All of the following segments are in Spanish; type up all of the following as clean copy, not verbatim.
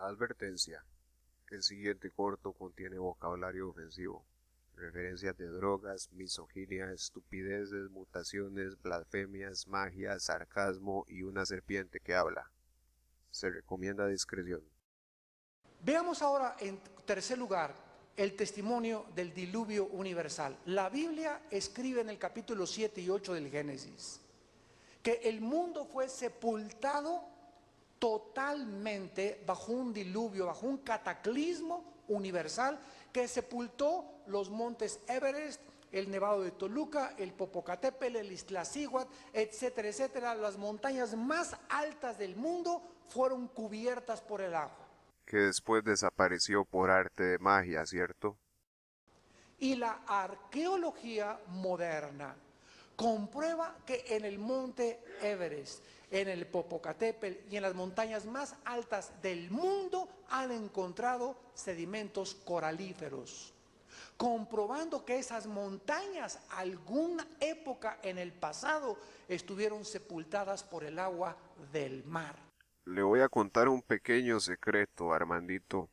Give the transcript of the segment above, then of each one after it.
Advertencia: el siguiente corto contiene vocabulario ofensivo, referencias de drogas, misoginia, estupideces, mutaciones, blasfemias, magia, sarcasmo y una serpiente que habla. Se recomienda discreción. Veamos ahora en tercer lugar el testimonio del diluvio universal. La Biblia escribe en el capítulo 7 y 8 del Génesis que el mundo fue sepultado totalmente bajo un diluvio, bajo un cataclismo universal que sepultó los montes Everest, el Nevado de Toluca, el Popocatépetl, el Iztaccíhuatl, etcétera, etcétera. Las montañas más altas del mundo fueron cubiertas por el agua. Que después desapareció por arte de magia, ¿cierto? Y la arqueología moderna comprueba que en el monte Everest, en el Popocatépetl y en las montañas más altas del mundo han encontrado sedimentos coralíferos, comprobando que esas montañas alguna época en el pasado estuvieron sepultadas por el agua del mar. Le voy a contar un pequeño secreto, Armandito.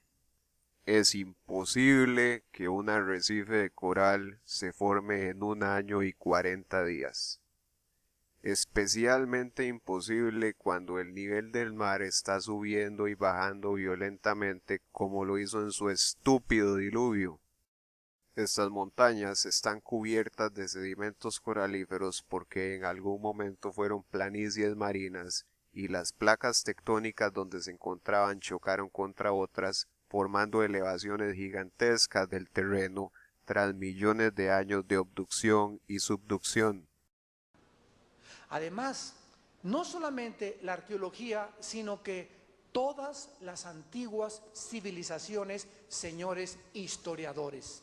Es imposible que un arrecife de coral se forme en 1 año y 40 días. Especialmente imposible cuando el nivel del mar está subiendo y bajando violentamente como lo hizo en su estúpido diluvio. Estas montañas están cubiertas de sedimentos coralíferos porque en algún momento fueron planicies marinas y las placas tectónicas donde se encontraban chocaron contra otras, formando elevaciones gigantescas del terreno tras millones de años de abducción y subducción. Además, no solamente la arqueología, sino que todas las antiguas civilizaciones, señores historiadores,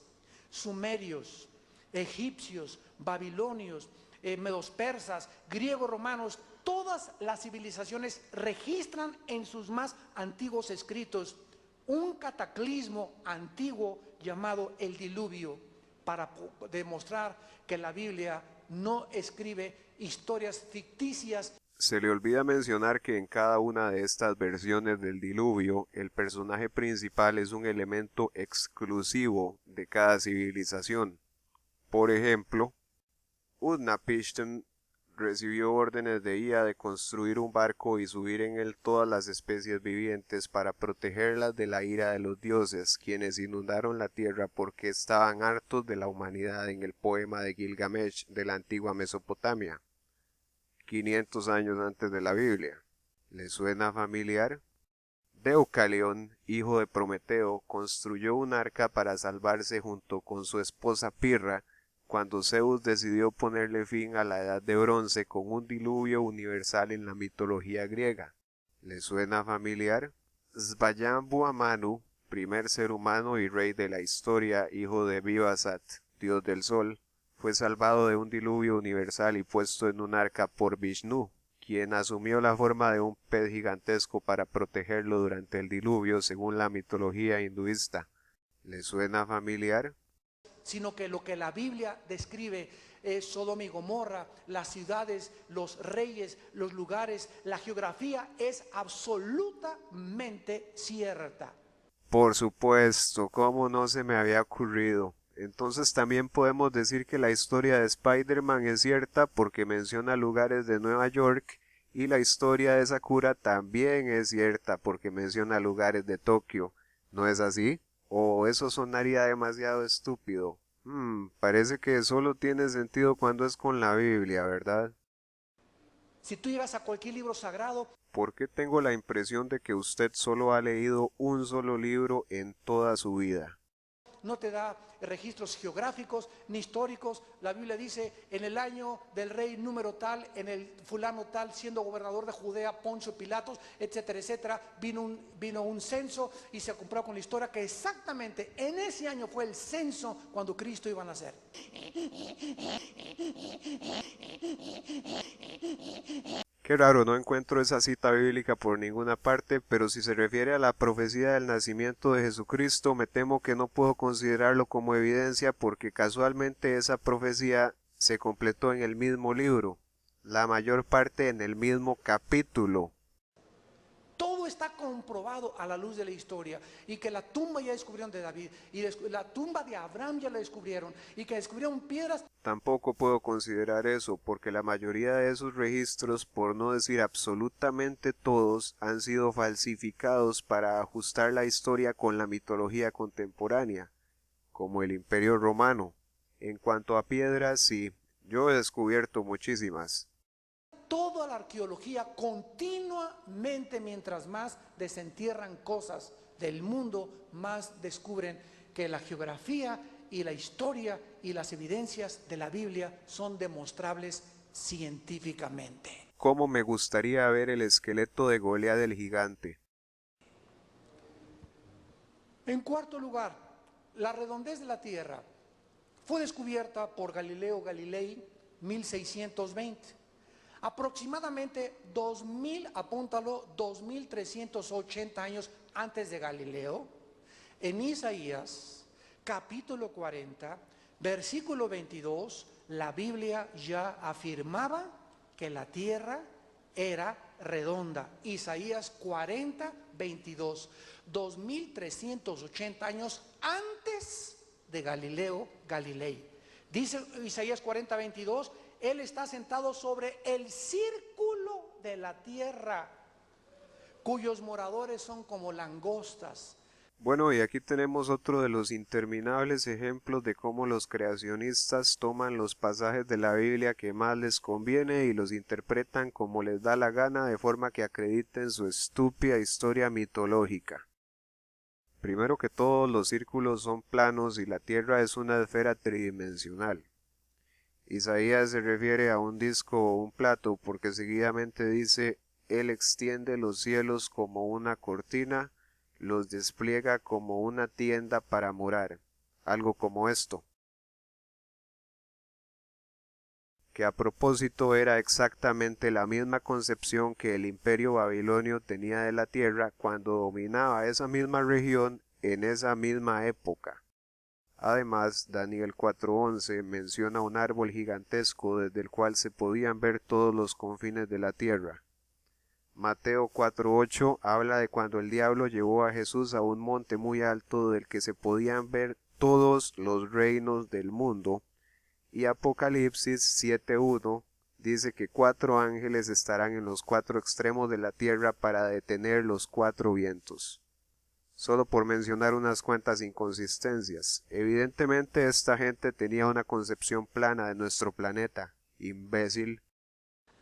sumerios, egipcios, babilonios, medos persas, griegos romanos, todas las civilizaciones registran en sus más antiguos escritos un cataclismo antiguo llamado el diluvio, para demostrar que la Biblia no escribe historias ficticias. Se le olvida mencionar que en cada una de estas versiones del diluvio, el personaje principal es un elemento exclusivo de cada civilización. Por ejemplo, Utnapishtim recibió órdenes de Ea de construir un barco y subir en él todas las especies vivientes para protegerlas de la ira de los dioses, quienes inundaron la tierra porque estaban hartos de la humanidad en el poema de Gilgamesh de la antigua Mesopotamia, 500 años antes de la Biblia. ¿Le suena familiar? Deucalión, hijo de Prometeo, construyó un arca para salvarse junto con su esposa Pirra cuando Zeus decidió ponerle fin a la Edad de Bronce con un diluvio universal en la mitología griega. ¿Le suena familiar? Svayambhu Manu, primer ser humano y rey de la historia, hijo de Vivasat, dios del sol, fue salvado de un diluvio universal y puesto en un arca por Vishnu, quien asumió la forma de un pez gigantesco para protegerlo durante el diluvio según la mitología hinduista. ¿Le suena familiar? Sino que lo que la Biblia describe es Sodoma y Gomorra, las ciudades, los reyes, los lugares, la geografía es absolutamente cierta. Por supuesto, ¿cómo no se me había ocurrido? Entonces también podemos decir que la historia de Spider-Man es cierta porque menciona lugares de Nueva York y la historia de Sakura también es cierta porque menciona lugares de Tokio. ¿No es así? ¿O eso sonaría demasiado estúpido? Parece que solo tiene sentido cuando es con la Biblia, ¿verdad? Si tú llegas a cualquier libro sagrado, ¿Por qué tengo la impresión de que usted solo ha leído un solo libro en toda su vida? no te da registros geográficos ni históricos. La Biblia dice, en el año del rey número tal, en el fulano tal, siendo gobernador de Judea, Poncio Pilatos, etcétera, etcétera, vino un censo y se compró con la historia que exactamente en ese año fue el censo cuando Cristo iba a nacer. Qué raro, no encuentro esa cita bíblica por ninguna parte, pero si se refiere a la profecía del nacimiento de Jesucristo, me temo que no puedo considerarlo como evidencia porque casualmente esa profecía se completó en el mismo libro, la mayor parte en el mismo capítulo. Todo está comprobado a la luz de la historia, y que la tumba ya descubrieron de David, y la tumba de Abraham ya la descubrieron, y que descubrieron piedras. Tampoco puedo considerar eso, porque la mayoría de esos registros, por no decir absolutamente todos, han sido falsificados para ajustar la historia con la mitología contemporánea, como el Imperio Romano. En cuanto a piedras, sí, yo he descubierto muchísimas. Toda la arqueología continuamente, mientras más desentierran cosas del mundo, más descubren que la geografía y la historia y las evidencias de la Biblia son demostrables científicamente. ¿Cómo me gustaría ver el esqueleto de Goliat el gigante? En cuarto lugar, la redondez de la Tierra fue descubierta por Galileo Galilei 1620. Aproximadamente 2000, apúntalo, 2380 años antes de Galileo, en Isaías capítulo 40, versículo 22, la Biblia ya afirmaba que la tierra era redonda. Isaías 40, 22, 2380 años antes de Galileo Galilei. Dice Isaías 40, 22, Él está sentado sobre el círculo de la tierra, cuyos moradores son como langostas. Bueno, y aquí tenemos otro de los interminables ejemplos de cómo los creacionistas toman los pasajes de la Biblia que más les conviene y los interpretan como les da la gana de forma que acrediten su estúpida historia mitológica. Primero que todo, los círculos son planos y la Tierra es una esfera tridimensional. Isaías se refiere a un disco o un plato porque seguidamente dice: Él extiende los cielos como una cortina, los despliega como una tienda para morar, algo como esto, que a propósito era exactamente la misma concepción que el imperio babilonio tenía de la tierra cuando dominaba esa misma región en esa misma época. Además, Daniel 4:11 menciona un árbol gigantesco desde el cual se podían ver todos los confines de la tierra. Mateo 4:8 habla de cuando el diablo llevó a Jesús a un monte muy alto del que se podían ver todos los reinos del mundo, y Apocalipsis 7:1 dice que 4 ángeles estarán en los 4 extremos de la tierra para detener los 4 vientos. Solo por mencionar unas cuantas inconsistencias. Evidentemente esta gente tenía una concepción plana de nuestro planeta. Imbécil.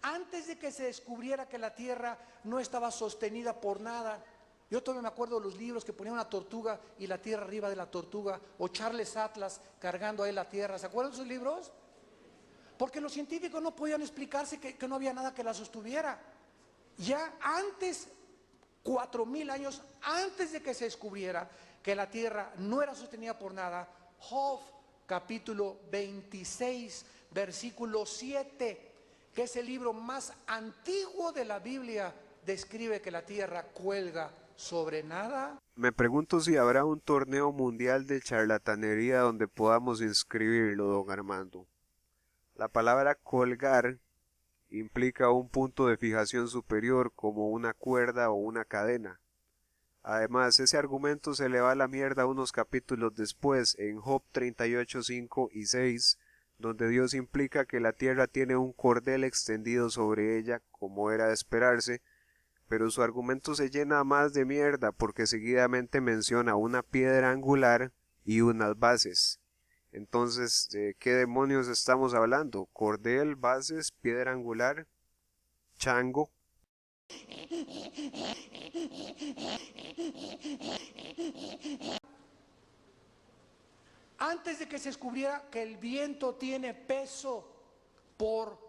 Antes de que se descubriera que la tierra no estaba sostenida por nada, yo todavía me acuerdo de los libros que ponían una tortuga y la tierra arriba de la tortuga, o Charles Atlas cargando ahí la tierra. ¿Se acuerdan de esos libros? Porque los científicos no podían explicarse que no había nada que la sostuviera. Ya antes, 4000 años antes de que se descubriera que la tierra no era sostenida por nada, Job capítulo 26, versículo 7, que es el libro más antiguo de la Biblia, describe que la tierra cuelga sobre nada. Me pregunto si habrá un torneo mundial de charlatanería donde podamos inscribirlo, don Armando. La palabra colgar implica un punto de fijación superior como una cuerda o una cadena. Además, ese argumento se le va a la mierda unos capítulos después, en Job 38, 5 y 6, donde Dios implica que la tierra tiene un cordel extendido sobre ella, como era de esperarse, pero su argumento se llena más de mierda porque seguidamente menciona una piedra angular y unas bases. Entonces, ¿de qué demonios estamos hablando? ¿Cordel, bases, piedra angular, chango? Antes de que se descubriera que el viento tiene peso por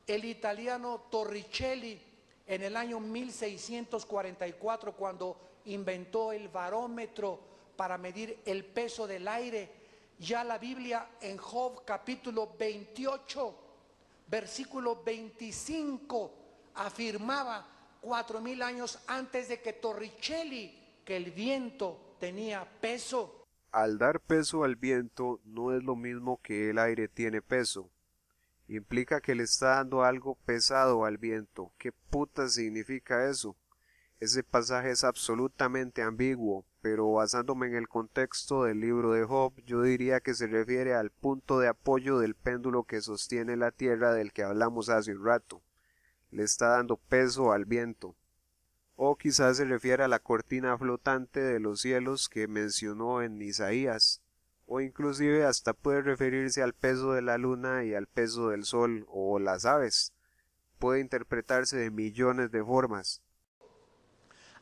el italiano Torricelli en el año 1644, cuando inventó el barómetro para medir el peso del aire, ya la Biblia en Job capítulo 28, versículo 25, afirmaba 4000 años antes de que Torricelli que el viento tenía peso. Al dar peso al viento no es lo mismo que el aire tiene peso. Implica que le está dando algo pesado al viento. ¿Qué puta significa eso? Ese pasaje es absolutamente ambiguo, pero basándome en el contexto del libro de Job, yo diría que se refiere al punto de apoyo del péndulo que sostiene la tierra del que hablamos hace un rato. Le está dando peso al viento. O quizás se refiere a la cortina flotante de los cielos que mencionó en Isaías, o inclusive hasta puede referirse al peso de la luna y al peso del sol o las aves. Puede interpretarse de millones de formas.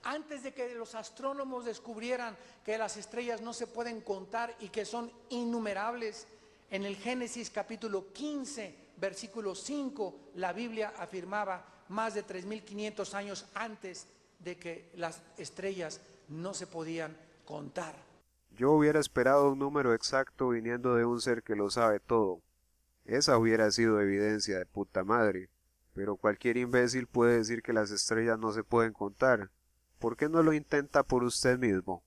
Antes de que los astrónomos descubrieran que las estrellas no se pueden contar y que son innumerables, en el Génesis capítulo 15, versículo 5, la Biblia afirmaba más de 3.500 años antes de que las estrellas no se podían contar. Yo hubiera esperado un número exacto viniendo de un ser que lo sabe todo. Esa hubiera sido evidencia de puta madre. Pero cualquier imbécil puede decir que las estrellas no se pueden contar. ¿Por qué no lo intenta por usted mismo?